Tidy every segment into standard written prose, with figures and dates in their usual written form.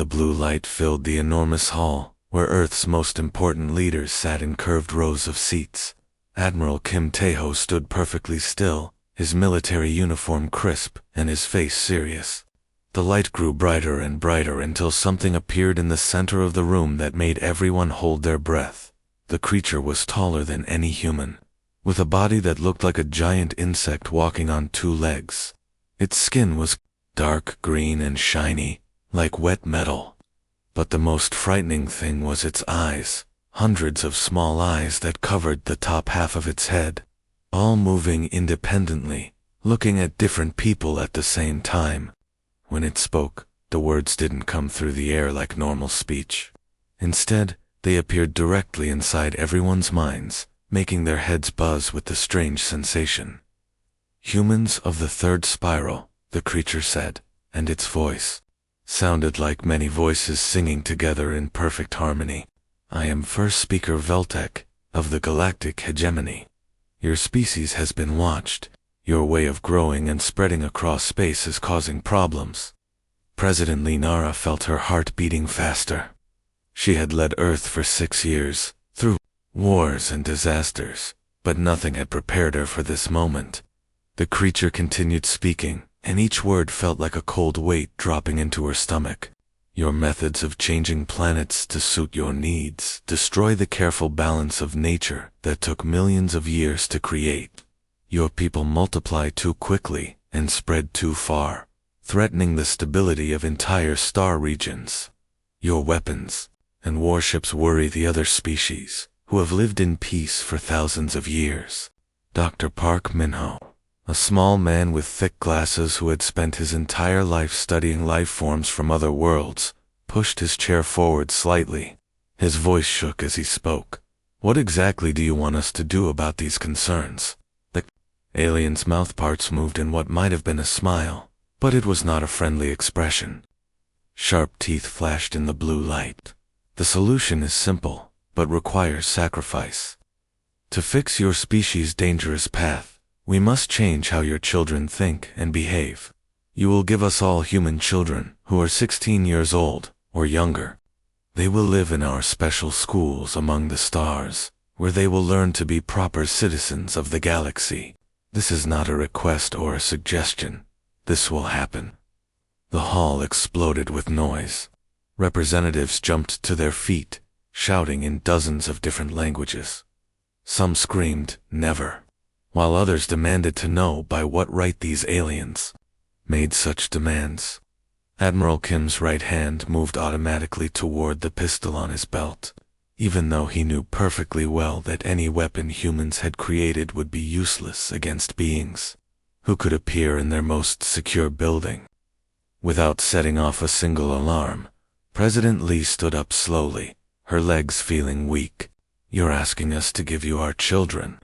The blue light filled the enormous hall, where Earth's most important leaders sat in curved rows of seats. Admiral Kim Tae-ho stood perfectly still, his military uniform crisp and his face serious. The light grew brighter and brighter until something appeared in the center of the room that made everyone hold their breath. The creature was taller than any human, with a body that looked like a giant insect walking on two legs. Its skin was dark green and shiny, like wet metal. But the most frightening thing was its eyes, hundreds of small eyes that covered the top half of its head, all moving independently, looking at different people at the same time. When it spoke, the words didn't come through the air like normal speech. Instead, they appeared directly inside everyone's minds, making their heads buzz with the strange sensation. "Humans of the third spiral," the creature said, and its voice sounded like many voices singing together in perfect harmony. "I am First Speaker Veltek, of the Galactic Hegemony. Your species has been watched. Your way of growing and spreading across space is causing problems." President Linara felt her heart beating faster. She had led Earth for 6 years, through wars and disasters, but nothing had prepared her for this moment. The creature continued speaking, and each word felt like a cold weight dropping into her stomach. "Your methods of changing planets to suit your needs destroy the careful balance of nature that took millions of years to create. Your people multiply too quickly and spread too far, threatening the stability of entire star regions. Your weapons and warships worry the other species, who have lived in peace for thousands of years." Dr. Park Min-ho, a small man with thick glasses who had spent his entire life studying life forms from other worlds, pushed his chair forward slightly. His voice shook as he spoke. "What exactly do you want us to do about these concerns?" The alien's mouthparts moved in what might have been a smile, but it was not a friendly expression. Sharp teeth flashed in the blue light. "The solution is simple, but requires sacrifice. To fix your species' dangerous path, we must change how your children think and behave. You will give us all human children who are 16 years old or younger. They will live in our special schools among the stars, where they will learn to be proper citizens of the galaxy. This is not a request or a suggestion. This will happen." The hall exploded with noise. Representatives jumped to their feet, shouting in dozens of different languages. Some screamed, "Never," while others demanded to know by what right these aliens made such demands. Admiral Kim's right hand moved automatically toward the pistol on his belt, even though he knew perfectly well that any weapon humans had created would be useless against beings who could appear in their most secure building. Without setting off a single alarm, President Lee stood up slowly, her legs feeling weak. "You're asking us to give you our children.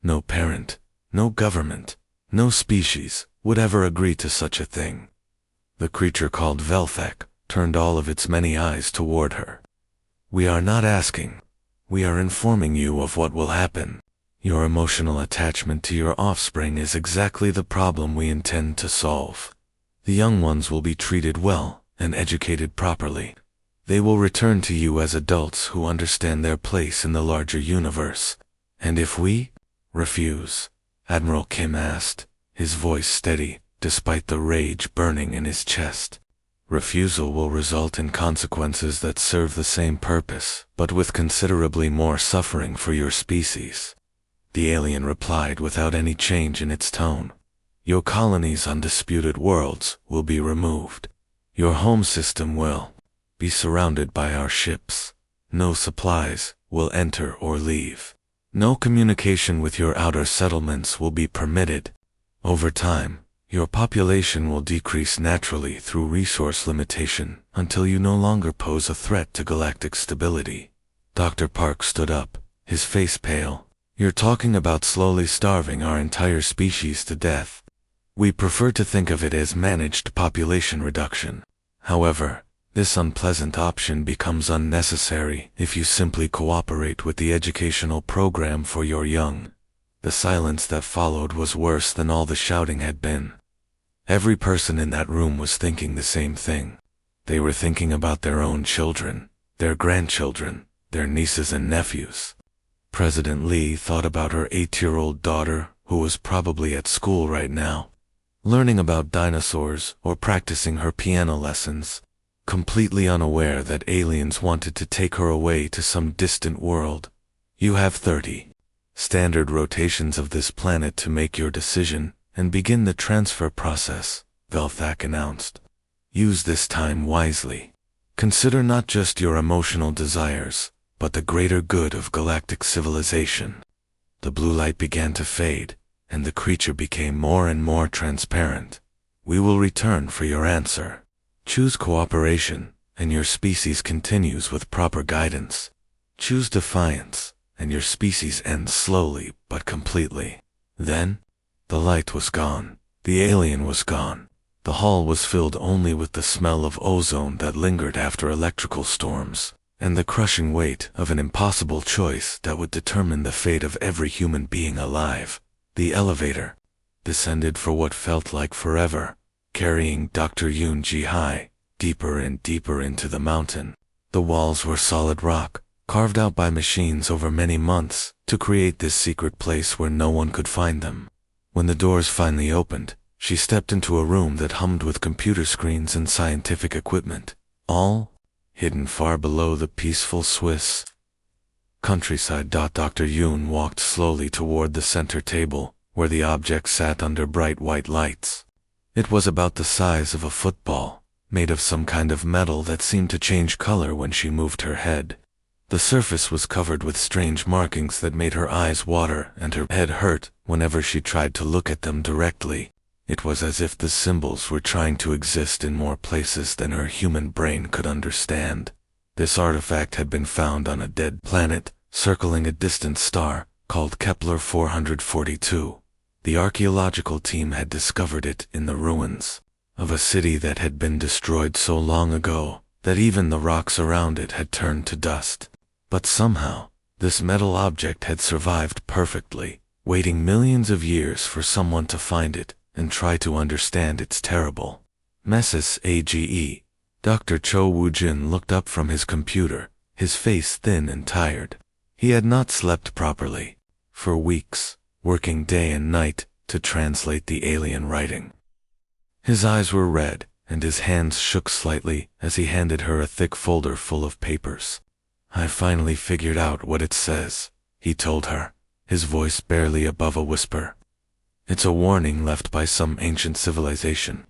No parent, no government, no species would ever agree to such a thing." The creature called Velthek turned all of its many eyes toward her. "We are not asking. We are informing you of what will happen. Your emotional attachment to your offspring is exactly the problem we intend to solve. The young ones will be treated well and educated properly. They will return to you as adults who understand their place in the larger universe. And if we refuse?" Admiral Kim asked, his voice steady, despite the rage burning in his chest. "Refusal will result in consequences that serve the same purpose, but with considerably more suffering for your species," the alien replied without any change in its tone. "Your colonies on disputed worlds will be removed. Your home system will be surrounded by our ships. No supplies will enter or leave. No communication with your outer settlements will be permitted. Over time, your population will decrease naturally through resource limitation until you no longer pose a threat to galactic stability." Dr. Park stood up, his face pale. "You're talking about slowly starving our entire species to death. We prefer to think of it as managed population reduction. However, this unpleasant option becomes unnecessary if you simply cooperate with the educational program for your young." The silence that followed was worse than all the shouting had been. Every person in that room was thinking the same thing. They were thinking about their own children, their grandchildren, their nieces and nephews. President Lee thought about her 8-year-old daughter, who was probably at school right now, learning about dinosaurs or practicing her piano lessons, completely unaware that aliens wanted to take her away to some distant world. You have 30 standard rotations of this planet to make your decision and begin the transfer process, Velthak announced. Use this time wisely. Consider not just your emotional desires, but the greater good of galactic civilization. The blue light began to fade, and the creature became more and more transparent. We will return for your answer. Choose cooperation, and your species continues with proper guidance. Choose defiance, and your species ends slowly but completely. Then, the light was gone. The alien was gone. The hall was filled only with the smell of ozone that lingered after electrical storms, and the crushing weight of an impossible choice that would determine the fate of every human being alive. The elevator descended for what felt like forever, carrying Dr. Yoon Ji-hai deeper and deeper into the mountain. The walls were solid rock, carved out by machines over many months to create this secret place where no one could find them. When the doors finally opened, she stepped into a room that hummed with computer screens and scientific equipment, all hidden far below the peaceful Swiss countryside. Dr. Yoon walked slowly toward the center table, where the object sat under bright white lights. It was about the size of a football, made of some kind of metal that seemed to change color when she moved her head. The surface was covered with strange markings that made her eyes water and her head hurt whenever she tried to look at them directly. It was as if the symbols were trying to exist in more places than her human brain could understand. This artifact had been found on a dead planet, circling a distant star, called Kepler 442. The archaeological team had discovered it in the ruins of a city that had been destroyed so long ago that even the rocks around it had turned to dust. But somehow, this metal object had survived perfectly, waiting millions of years for someone to find it and try to understand its terrible messes. AGE. Dr. Cho Woo-jin looked up from his computer, his face thin and tired. He had not slept properly for weeks, working day and night to translate the alien writing. His eyes were red, and his hands shook slightly as he handed her a thick folder full of papers. I finally figured out what it says, he told her, his voice barely above a whisper. It's a warning left by some ancient civilization.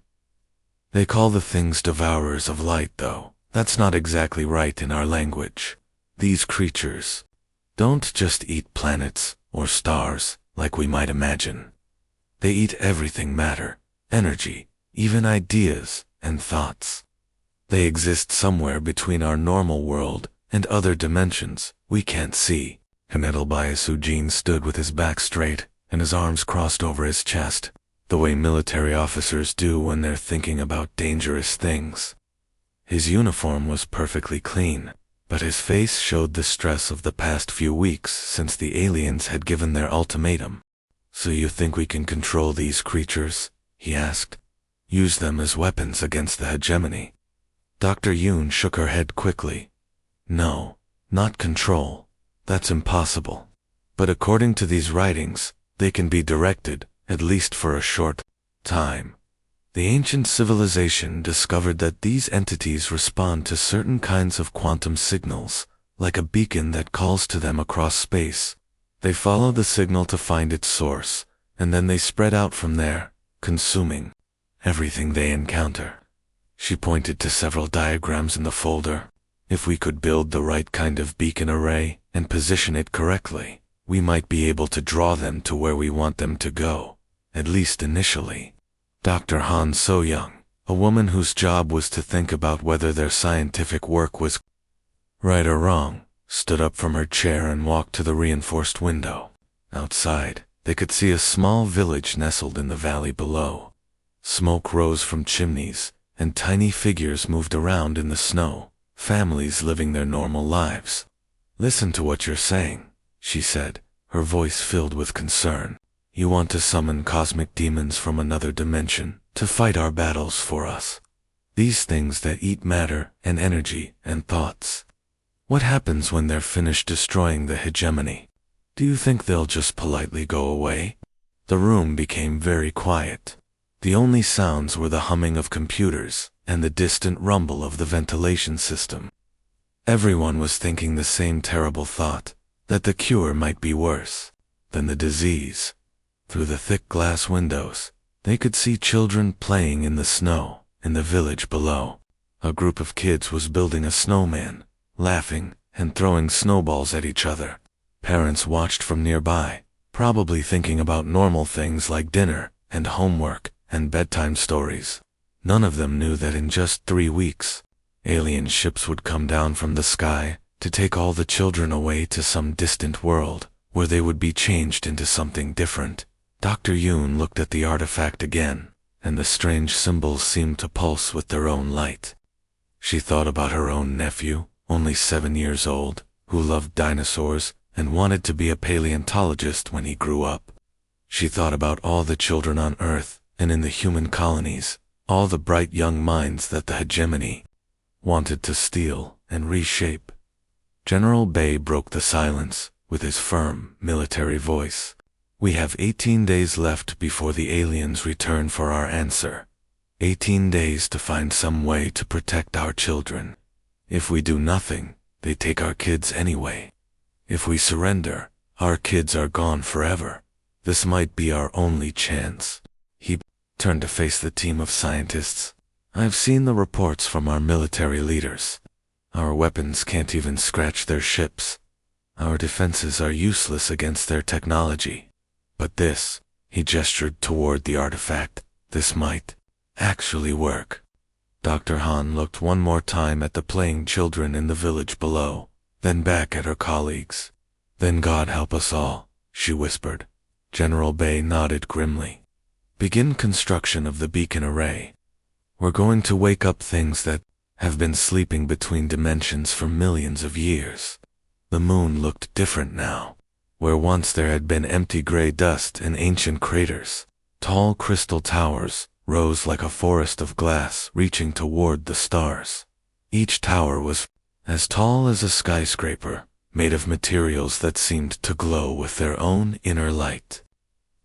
They call the things devourers of light, though. That's not exactly right in our language. These creatures don't just eat planets or stars like we might imagine. They eat everything matter, energy, even ideas and thoughts. They exist somewhere between our normal world and other dimensions we can't see. Hanedal Bayasujin stood with his back straight and his arms crossed over his chest, the way military officers do when they're thinking about dangerous things. His uniform was perfectly clean, but his face showed the stress of the past few weeks since the aliens had given their ultimatum. So you think we can control these creatures? He asked. Use them as weapons against the hegemony. Dr. Yoon shook her head quickly. No, not control. That's impossible. But according to these writings, they can be directed, at least for a short time. The ancient civilization discovered that these entities respond to certain kinds of quantum signals, like a beacon that calls to them across space. They follow the signal to find its source, and then they spread out from there, consuming everything they encounter. She pointed to several diagrams in the folder. If we could build the right kind of beacon array and position it correctly, we might be able to draw them to where we want them to go, at least initially. Dr. Han So-young, a woman whose job was to think about whether their scientific work was right or wrong, stood up from her chair and walked to the reinforced window. Outside, they could see a small village nestled in the valley below. Smoke rose from chimneys, and tiny figures moved around in the snow, families living their normal lives. Listen to what you're saying, she said, her voice filled with concern. You want to summon cosmic demons from another dimension to fight our battles for us. These things that eat matter and energy and thoughts. What happens when they're finished destroying the hegemony? Do you think they'll just politely go away? The room became very quiet. The only sounds were the humming of computers and the distant rumble of the ventilation system. Everyone was thinking the same terrible thought, that the cure might be worse than the disease. Through the thick glass windows, they could see children playing in the snow in the village below. A group of kids was building a snowman, laughing and throwing snowballs at each other. Parents watched from nearby, probably thinking about normal things like dinner and homework and bedtime stories. None of them knew that in just 3 weeks, alien ships would come down from the sky to take all the children away to some distant world, where they would be changed into something different. Dr. Yoon looked at the artifact again, and the strange symbols seemed to pulse with their own light. She thought about her own nephew, only 7 years old, who loved dinosaurs and wanted to be a paleontologist when he grew up. She thought about all the children on Earth and in the human colonies, all the bright young minds that the hegemony wanted to steal and reshape. General Bay broke the silence with his firm, military voice. We have 18 days left before the aliens return for our answer. 18 days to find some way to protect our children. If we do nothing, they take our kids anyway. If we surrender, our kids are gone forever. This might be our only chance. He turned to face the team of scientists. I've seen the reports from our military leaders. Our weapons can't even scratch their ships. Our defenses are useless against their technology. But this, he gestured toward the artifact, this might actually work. Dr. Han looked one more time at the playing children in the village below, then back at her colleagues. Then God help us all, she whispered. General Bay nodded grimly. Begin construction of the beacon array. We're going to wake up things that have been sleeping between dimensions for millions of years. The moon looked different now. Where once there had been empty gray dust and ancient craters, tall crystal towers rose like a forest of glass reaching toward the stars. Each tower was as tall as a skyscraper, made of materials that seemed to glow with their own inner light.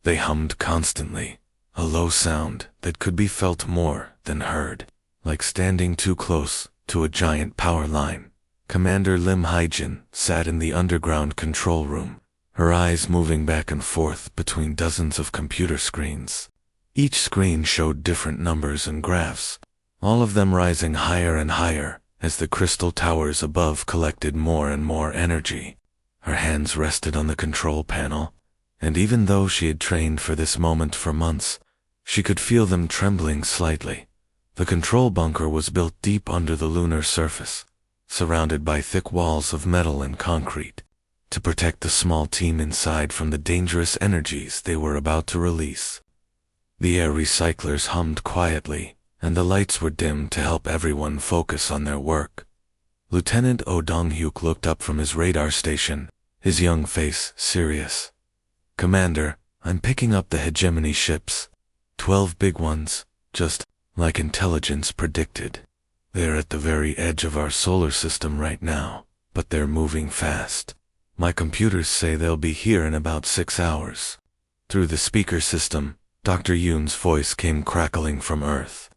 They hummed constantly, a low sound that could be felt more than heard, like standing too close to a giant power line. Commander Lim Haijin sat in the underground control room, her eyes moving back and forth between dozens of computer screens. Each screen showed different numbers and graphs, all of them rising higher and higher as the crystal towers above collected more and more energy. Her hands rested on the control panel, and even though she had trained for this moment for months, she could feel them trembling slightly. The control bunker was built deep under the lunar surface, surrounded by thick walls of metal and concrete, to protect the small team inside from the dangerous energies they were about to release. The air recyclers hummed quietly, and the lights were dimmed to help everyone focus on their work. Lieutenant Oh Dong-hyuk looked up from his radar station, his young face serious. Commander, I'm picking up the hegemony ships. 12 big ones, just like intelligence predicted. They're at the very edge of our solar system right now, but they're moving fast. My computers say they'll be here in about 6 hours. Through the speaker system, Dr. Yoon's voice came crackling from Earth,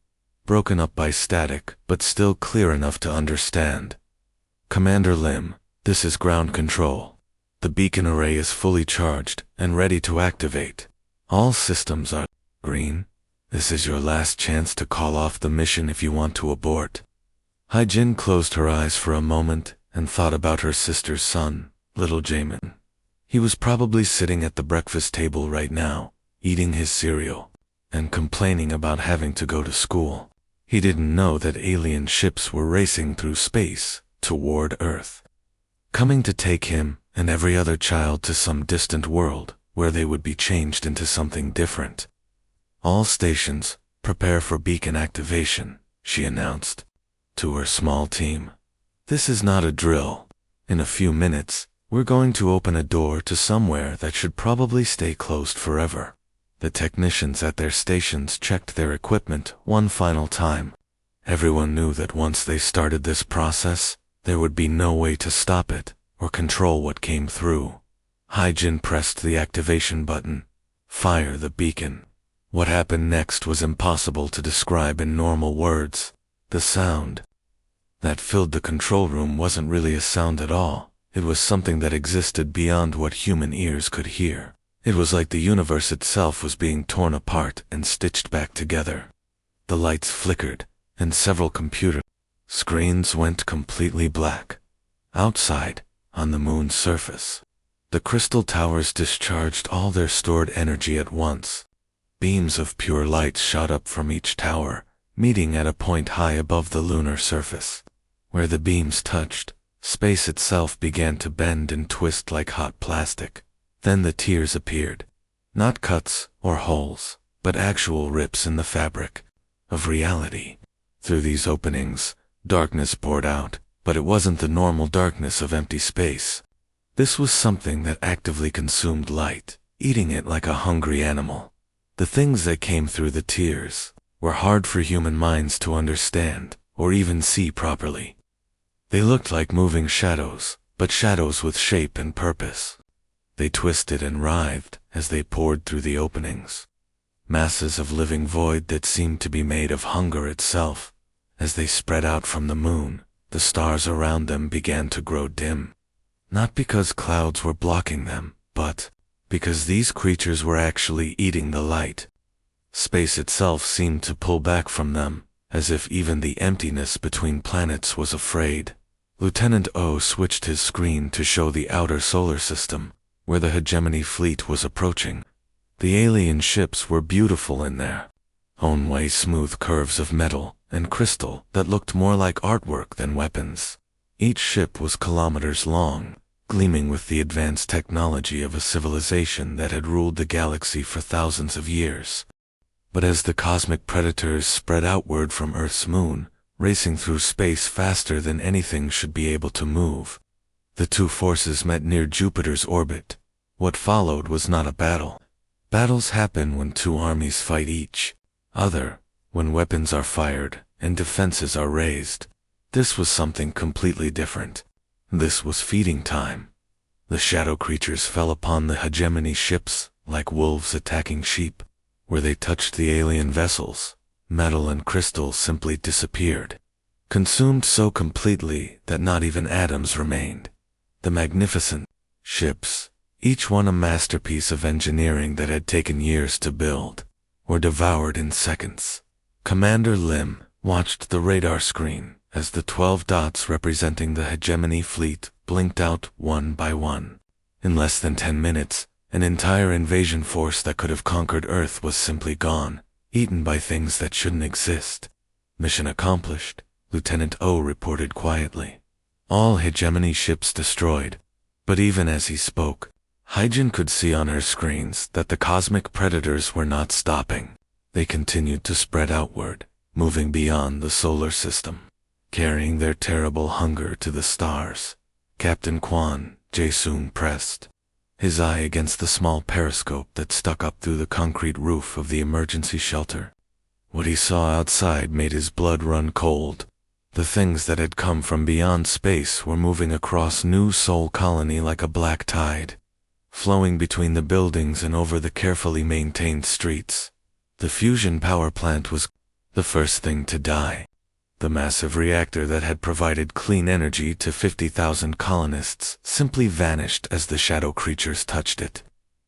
broken up by static, but still clear enough to understand. Commander Lim, this is ground control. The beacon array is fully charged and ready to activate. All systems are green. This is your last chance to call off the mission if you want to abort. Haijin closed her eyes for a moment and thought about her sister's son, little Jamin. He was probably sitting at the breakfast table right now, eating his cereal, and complaining about having to go to school. He didn't know that alien ships were racing through space toward Earth, coming to take him and every other child to some distant world where they would be changed into something different. All stations, prepare for beacon activation, she announced to her small team. This is not a drill. In a few minutes, we're going to open a door to somewhere that should probably stay closed forever. The technicians at their stations checked their equipment one final time, Everyone knew that once they started this process, there would be no way to stop it or control what came through. Hyjin pressed the activation button. Fire the beacon. What happened next was impossible to describe in normal words. The sound that filled the control room wasn't really a sound at all. It was something that existed beyond what human ears could hear. It was like the universe itself was being torn apart and stitched back together. The lights flickered, and several computer screens went completely black. Outside, on the moon's surface, the crystal towers discharged all their stored energy at once. Beams of pure light shot up from each tower, meeting at a point high above the lunar surface. Where the beams touched, space itself began to bend and twist like hot plastic. Then the tears appeared. Not cuts or holes, but actual rips in the fabric of reality. Through these openings, darkness poured out, but it wasn't the normal darkness of empty space. This was something that actively consumed light, eating it like a hungry animal. The things that came through the tears were hard for human minds to understand or even see properly. They looked like moving shadows, but shadows with shape and purpose. They twisted and writhed as they poured through the openings. Masses of living void that seemed to be made of hunger itself. As they spread out from the moon, the stars around them began to grow dim. Not because clouds were blocking them, but because these creatures were actually eating the light. Space itself seemed to pull back from them, as if even the emptiness between planets was afraid. Lieutenant O switched his screen to show the outer solar system, where the hegemony fleet was approaching. The alien ships were beautiful in their own way, smooth curves of metal and crystal that looked more like artwork than weapons. Each ship was kilometers long, gleaming with the advanced technology of a civilization that had ruled the galaxy for thousands of years. But as the cosmic predators spread outward from Earth's moon, racing through space faster than anything should be able to move, the two forces met near Jupiter's orbit. What followed was not a battle. Battles happen when two armies fight each other, when weapons are fired and defenses are raised. This was something completely different. This was feeding time. The shadow creatures fell upon the hegemony ships like wolves attacking sheep. Where they touched the alien vessels, metal and crystal simply disappeared, consumed so completely that not even atoms remained. The magnificent ships, each one a masterpiece of engineering that had taken years to build, were devoured in seconds. Commander Lim watched the radar screen as the 12 dots representing the hegemony fleet blinked out one by one. In less than 10 minutes, an entire invasion force that could have conquered Earth was simply gone, eaten by things that shouldn't exist. Mission accomplished, Lieutenant O reported quietly. All hegemony ships destroyed. But even as he spoke, Hyjin could see on her screens that the cosmic predators were not stopping. They continued to spread outward, moving beyond the solar system, carrying their terrible hunger to the stars. Captain Quan, Jae-sung pressed his eye against the small periscope that stuck up through the concrete roof of the emergency shelter. What he saw outside made his blood run cold. The things that had come from beyond space were moving across New Sol Colony like a black tide, flowing between the buildings and over the carefully maintained streets. The fusion power plant was the first thing to die. The massive reactor that had provided clean energy to 50,000 colonists simply vanished as the shadow creatures touched it.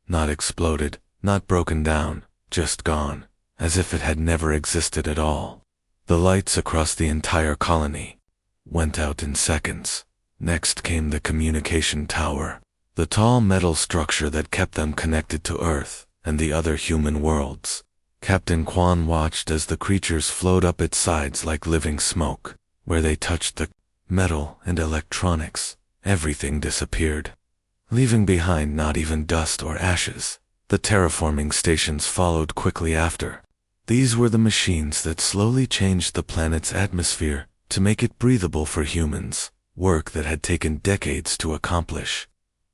Not exploded, not broken down, just gone, as if it had never existed at all. The lights across the entire colony went out in seconds. Next came the communication tower, the tall metal structure that kept them connected to Earth and the other human worlds. Captain Quan watched as the creatures flowed up its sides like living smoke. Where they touched the metal and electronics, everything disappeared, leaving behind not even dust or ashes. The terraforming stations followed quickly after. These were the machines that slowly changed the planet's atmosphere to make it breathable for humans, work that had taken decades to accomplish.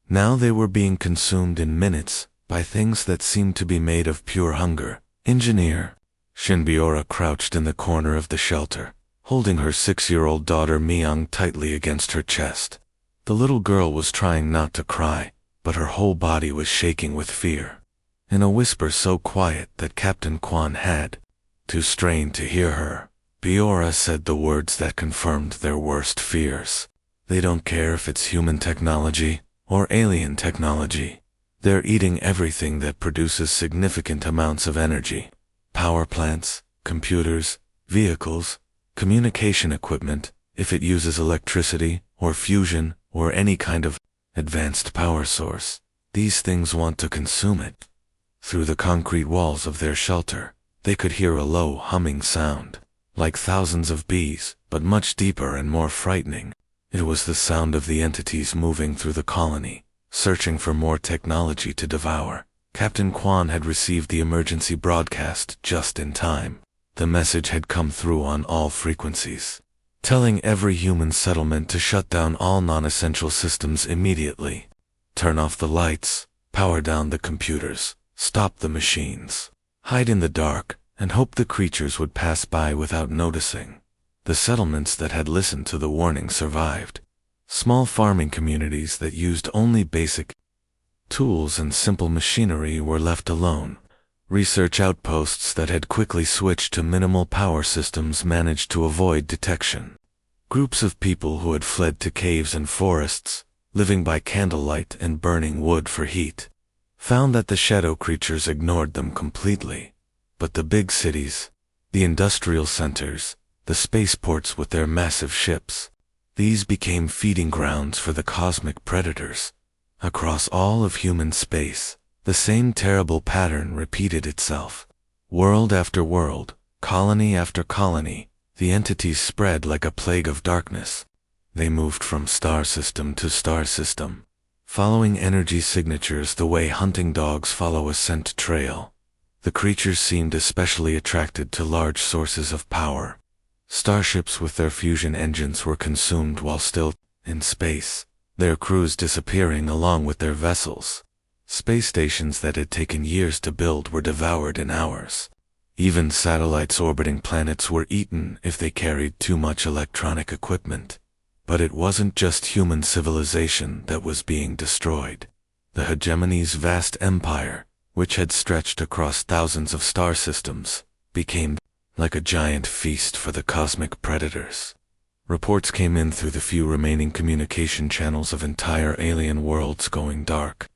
Now they were being consumed in minutes by things that seemed to be made of pure hunger. Engineer Shinbiora crouched in the corner of the shelter, holding her 6-year-old daughter Myung tightly against her chest. The little girl was trying not to cry, but her whole body was shaking with fear. In a whisper so quiet that Captain Kwan had to strain to hear her, Biora said the words that confirmed their worst fears. They don't care if it's human technology or alien technology. They're eating everything that produces significant amounts of energy. Power plants, computers, vehicles, communication equipment, if it uses electricity or fusion or any kind of advanced power source. These things want to consume it. Through the concrete walls of their shelter, they could hear a low humming sound, like thousands of bees, but much deeper and more frightening. It was the sound of the entities moving through the colony, searching for more technology to devour. Captain Kwan had received the emergency broadcast just in time. The message had come through on all frequencies, telling every human settlement to shut down all non-essential systems immediately. Turn off the lights, power down the computers, stop the machines, hide in the dark, and hope the creatures would pass by without noticing. The settlements that had listened to the warning survived. Small farming communities that used only basic tools and simple machinery were left alone. Research outposts that had quickly switched to minimal power systems managed to avoid detection. Groups of people who had fled to caves and forests, living by candlelight and burning wood for heat, found that the shadow creatures ignored them completely. But the big cities, the industrial centers, the spaceports with their massive ships, these became feeding grounds for the cosmic predators. Across all of human space, the same terrible pattern repeated itself. World after world, colony after colony, the entities spread like a plague of darkness. They moved from star system to star system, following energy signatures the way hunting dogs follow a scent trail. The creatures seemed especially attracted to large sources of power. Starships with their fusion engines were consumed while still in space, their crews disappearing along with their vessels. Space stations that had taken years to build were devoured in hours. Even satellites orbiting planets were eaten if they carried too much electronic equipment. But it wasn't just human civilization that was being destroyed. The hegemony's vast empire, which had stretched across thousands of star systems, became like a giant feast for the cosmic predators. Reports came in through the few remaining communication channels of entire alien worlds going dark,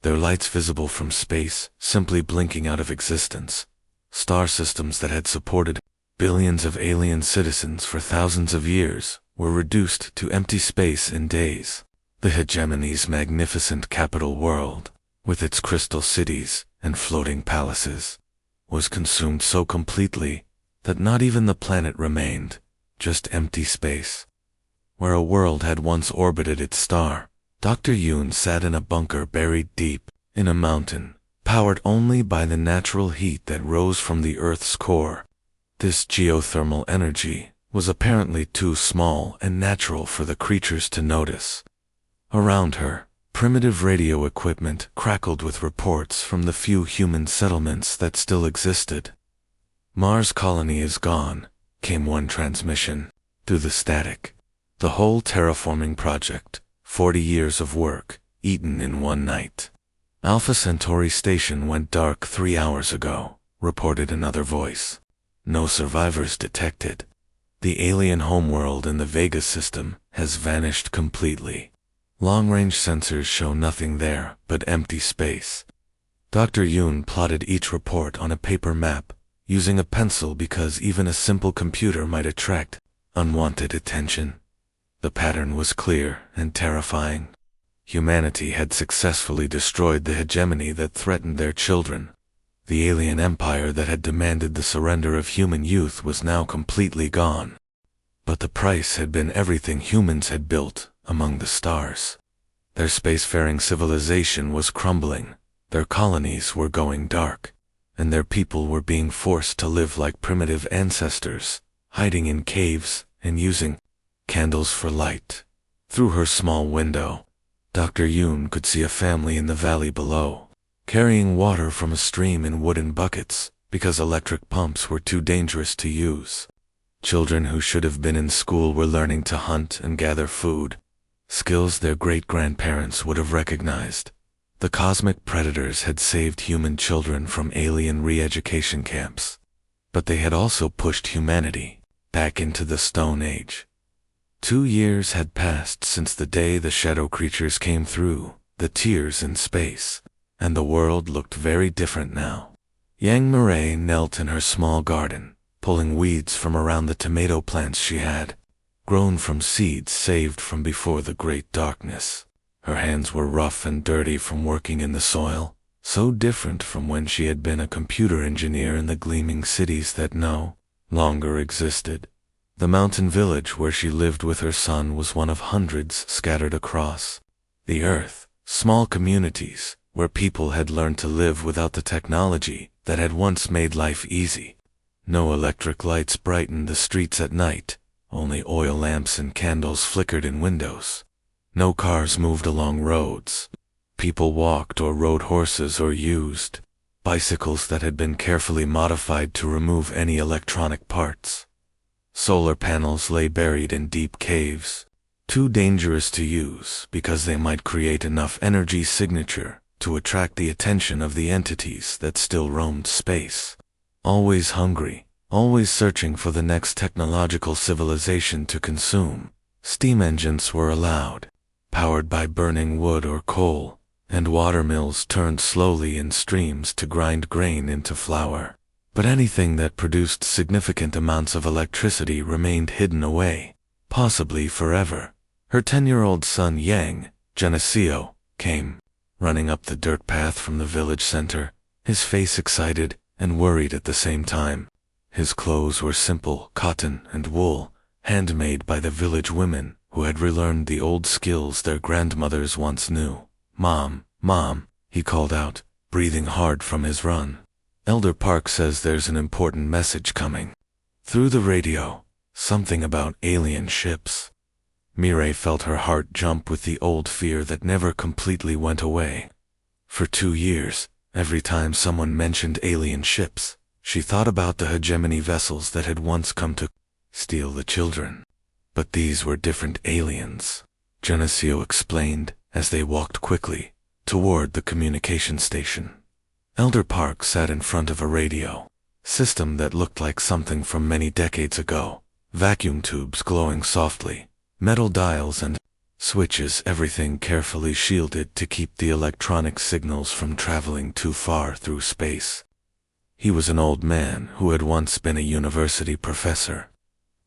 their lights visible from space simply blinking out of existence. Star systems that had supported billions of alien citizens for thousands of years were reduced to empty space in days. The hegemony's magnificent capital world, with its crystal cities and floating palaces, was consumed so completely that not even the planet remained, just empty space. Where a world had once orbited its star, Dr. Yoon sat in a bunker buried deep in a mountain, powered only by the natural heat that rose from the Earth's core. This geothermal energy was apparently too small and natural for the creatures to notice. Around her, primitive radio equipment crackled with reports from the few human settlements that still existed. "Mars colony is gone," came one transmission, through the static. The whole terraforming project, 40 years of work, eaten in one night. "Alpha Centauri station went dark 3 hours ago," reported another voice. "No survivors detected. The alien homeworld in the Vega system has vanished completely. Long-range sensors show nothing there but empty space." Dr. Yoon plotted each report on a paper map, using a pencil because even a simple computer might attract unwanted attention. The pattern was clear and terrifying. Humanity had successfully destroyed the hegemony that threatened their children. The alien empire that had demanded the surrender of human youth was now completely gone. But the price had been everything humans had built among the stars. Their spacefaring civilization was crumbling, their colonies were going dark, and their people were being forced to live like primitive ancestors, hiding in caves and using candles for light. Through her small window, Dr. Yoon could see a family in the valley below, carrying water from a stream in wooden buckets because electric pumps were too dangerous to use. Children who should have been in school were learning to hunt and gather food, skills their great-grandparents would have recognized. The cosmic predators had saved human children from alien re-education camps, but they had also pushed humanity back into the Stone Age. 2 years had passed since the day the shadow creatures came through the tears in space, and the world looked very different now. Yang Mireille knelt in her small garden, pulling weeds from around the tomato plants she had grown from seeds saved from before the great darkness. Her hands were rough and dirty from working in the soil, so different from when she had been a computer engineer in the gleaming cities that no longer existed. The mountain village where she lived with her son was one of hundreds scattered across the earth, small communities where people had learned to live without the technology that had once made life easy. No electric lights brightened the streets at night, only oil lamps and candles flickered in windows. No cars moved along roads. People walked or rode horses or used bicycles that had been carefully modified to remove any electronic parts. Solar panels lay buried in deep caves, too dangerous to use because they might create enough energy signature to attract the attention of the entities that still roamed space. Always hungry, always searching for the next technological civilization to consume, steam engines were allowed, powered by burning wood or coal, and water mills turned slowly in streams to grind grain into flour. But anything that produced significant amounts of electricity remained hidden away, possibly forever. Her 10-year-old son Yang, Geneseo, came running up the dirt path from the village center, his face excited and worried at the same time. His clothes were simple cotton and wool, handmade by the village women who had relearned the old skills their grandmothers once knew. "Mom, Mom," he called out, breathing hard from his run. "Elder Park says there's an important message coming through the radio, something about alien ships." Mireille felt her heart jump with the old fear that never completely went away. For 2 years, every time someone mentioned alien ships, she thought about the hegemony vessels that had once come to steal the children. But these were different aliens, Geneseo explained as they walked quickly toward the communication station. Elder Park sat in front of a radio system that looked like something from many decades ago. Vacuum tubes glowing softly, metal dials and switches, everything carefully shielded to keep the electronic signals from traveling too far through space. He was an old man who had once been a university professor,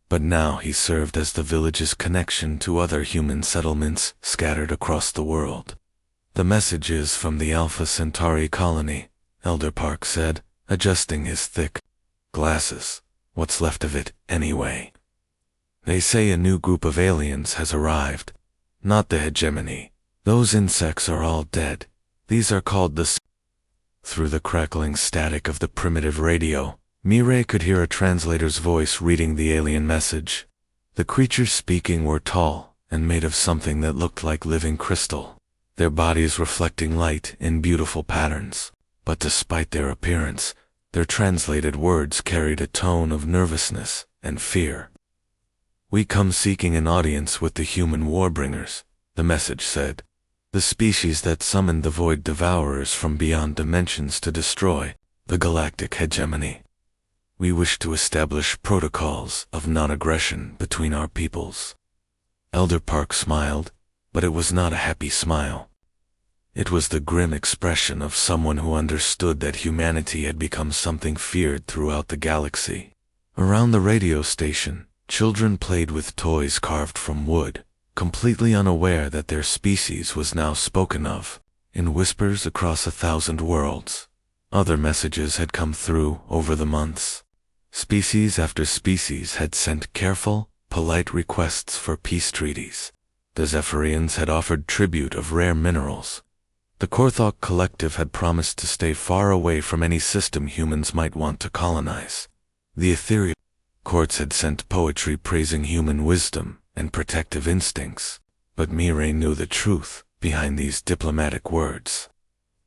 but now he served as the village's connection to other human settlements scattered across the world. "The message is from the Alpha Centauri colony," Elder Park said, adjusting his thick glasses. "What's left of it, anyway? They say a new group of aliens has arrived. Not the hegemony. Those insects are all dead. These are called the..." Through the crackling static of the primitive radio, Mireille could hear a translator's voice reading the alien message. The creatures speaking were tall and made of something that looked like living crystal, their bodies reflecting light in beautiful patterns. But despite their appearance, their translated words carried a tone of nervousness and fear. "We come seeking an audience with the human warbringers," the message said, "the species that summoned the void devourers from beyond dimensions to destroy the galactic hegemony. We wish to establish protocols of non-aggression between our peoples." Elder Park smiled, but it was not a happy smile. It was the grim expression of someone who understood that humanity had become something feared throughout the galaxy. Around the radio station, children played with toys carved from wood, completely unaware that their species was now spoken of, in whispers across 1,000 worlds. Other messages had come through over the months. Species after species had sent careful, polite requests for peace treaties. The Zephyrians had offered tribute of rare minerals. The Korthok Collective had promised to stay far away from any system humans might want to colonize. The Ethereal courts had sent poetry praising human wisdom and protective instincts, but Mireille knew the truth behind these diplomatic words.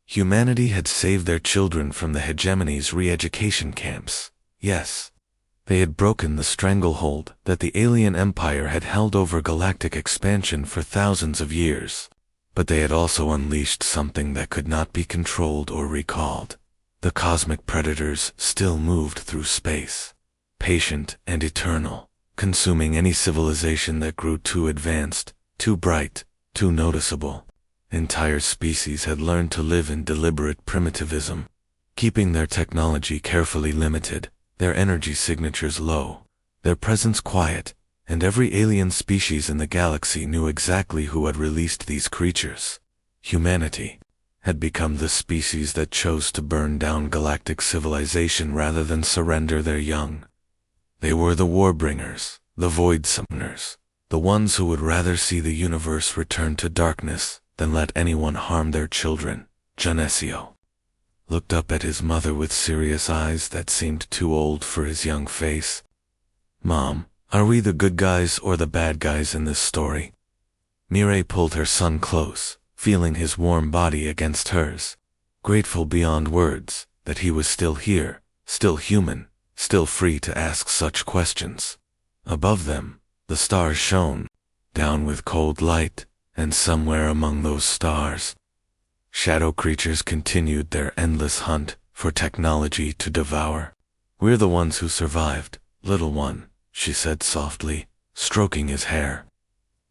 Humanity had saved their children from the hegemony's re-education camps. Yes, They had broken the stranglehold that the alien empire had held over galactic expansion for thousands of years. But they had also unleashed something that could not be controlled or recalled. The cosmic predators still moved through space, patient and eternal, consuming any civilization that grew too advanced, too bright, too noticeable. Entire species had learned to live in deliberate primitivism, keeping their technology carefully limited, their energy signatures low, their presence quiet, and every alien species in the galaxy knew exactly who had released these creatures. Humanity had become the species that chose to burn down galactic civilization rather than surrender their young. They were the Warbringers, the Void Summoners, the ones who would rather see the universe return to darkness than let anyone harm their children. Genesio looked up at his mother with serious eyes that seemed too old for his young face. "Mom, are we the good guys or the bad guys in this story?" Mireille pulled her son close, feeling his warm body against hers, grateful beyond words that he was still here, still human, still free to ask such questions. Above them, the stars shone, down with cold light, and somewhere among those stars, shadow creatures continued their endless hunt for technology to devour. "We're the ones who survived, little one," she said softly, stroking his hair.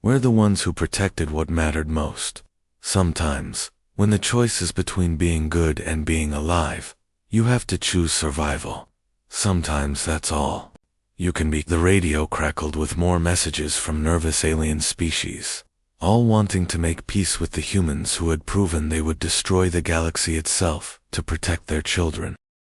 "We're the ones who protected what mattered most. Sometimes, when the choice is between being good and being alive, you have to choose survival. Sometimes that's all you can be." The radio crackled with more messages from nervous alien species, all wanting to make peace with the humans who had proven they would destroy the galaxy itself to protect their children.